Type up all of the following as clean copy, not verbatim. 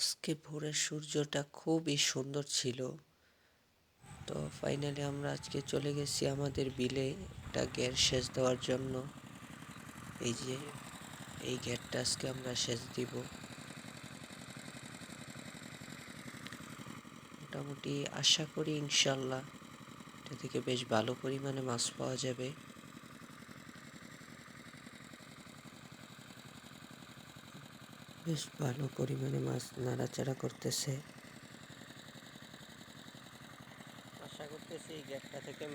আজকে ভোরের সূর্যটা খুবই সুন্দর ছিল। তো ফাইনালি আমরা আজকে চলে গেছি আমাদের বিলে একটা ঘের সেচ দেওয়ার জন্য। এই যে এই ঘেরটা আজকে আমরা সেচ দিব। মোটামুটি আশা করি ইনশাল্লাহ এটা থেকে বেশ ভালো পরিমাণে মাছ পাওয়া যাবে। বেশ ভালো পরিমাণে মাছ নাড়াচাড়া করতেছে। আশা করতেছি এই ঘেরটা থেকে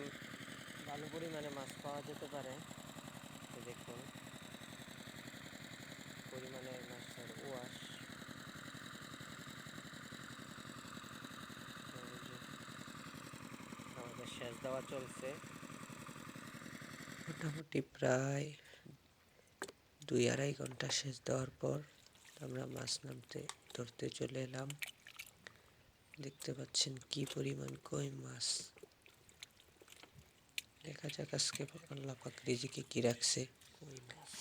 ভালো পরিমাণে মাছ পাওয়া যেতে পারে। দেখুন পরিমাণে মাছের ওয়াশ। আমাদের সেচ দেওয়া চলছে মোটামুটি প্রায় 2-2.5 ঘন্টা সেচ দেওয়ার পর আমরা মাছ ধরতে চলে এলাম। দেখতে পাচ্ছেন কি পরিমাণ কই মাছ। দেখা যাক আজকে আল্লাহ পাক রিজিকে কি রাখছে।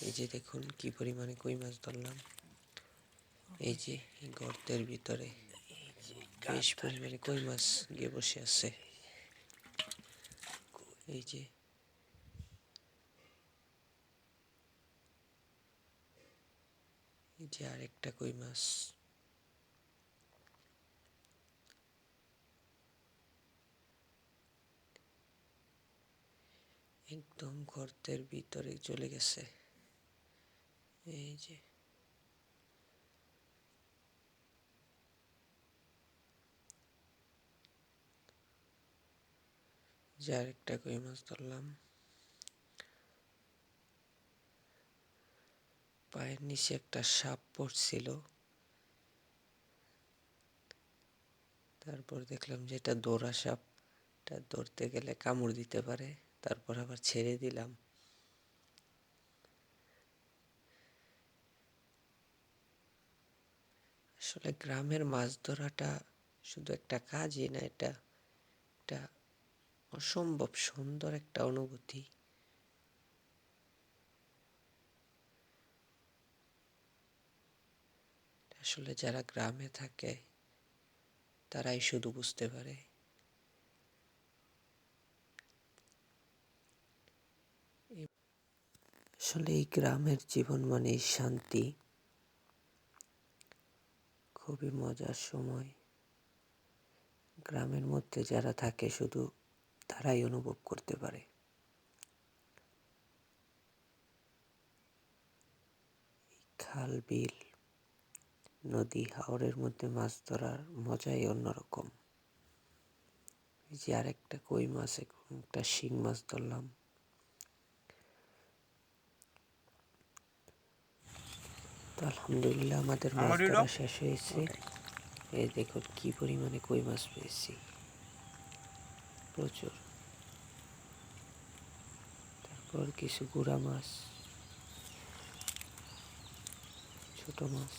এই যে দেখুন কি পরিমাণে কই মাছ ধরলাম। এই যে গর্তের ভিতরে বেশ পরিমাণে কই মাছ গিয়ে বসে আছে। এই যে আরেকটা কই মাছ। একদম গর্তের ভিতরে চলে গেছে। এই যে আরেকটা কই মাছ ধরলাম। পায়ের নিচে একটা সাপ পড়ছিল। তারপর দেখলাম যে এটা দৌড়া সাপ, এটা ধরতে গেলে কামড় দিতে পারে। তারপর আবার ছেড়ে দিলাম। আসলে গ্রামের মাছ ধরাটা শুধু একটা কাজই না, এটা একটা অসম্ভব সুন্দর একটা অনুভূতি। আসলে যারা গ্রামে থাকে তারাই শুধু বুঝতে পারে। আসলে এই গ্রামের জীবন মানেই শান্তি, খুবই মজার সময়। গ্রামের মধ্যে যারা থাকে শুধু তারাই অনুভব করতে পারে। খাল, বিল, নদী, হাওরের মধ্যে মাছ ধরার মজাই অন্যরকম। এই যে আরেকটা কই মাছ, একটা শিং মাছ ধরলাম। তো আলহামদুলিল্লাহ আমাদের মাছ ধরা শেষ হয়েছে। এই দেখুন কি পরিমাণে কই মাছ পেয়েছি, প্রচুর। তারপর কিছু গুড়া মাছ, ছোট মাছ।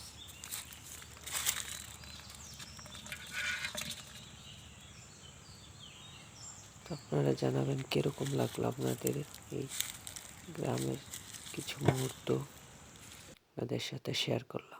তো আপনারা জানাবেন কিরকম লাগলো আপনাদের এই গ্রামের কিছু মুহূর্ত আপনাদের সাথে শেয়ার করলাম।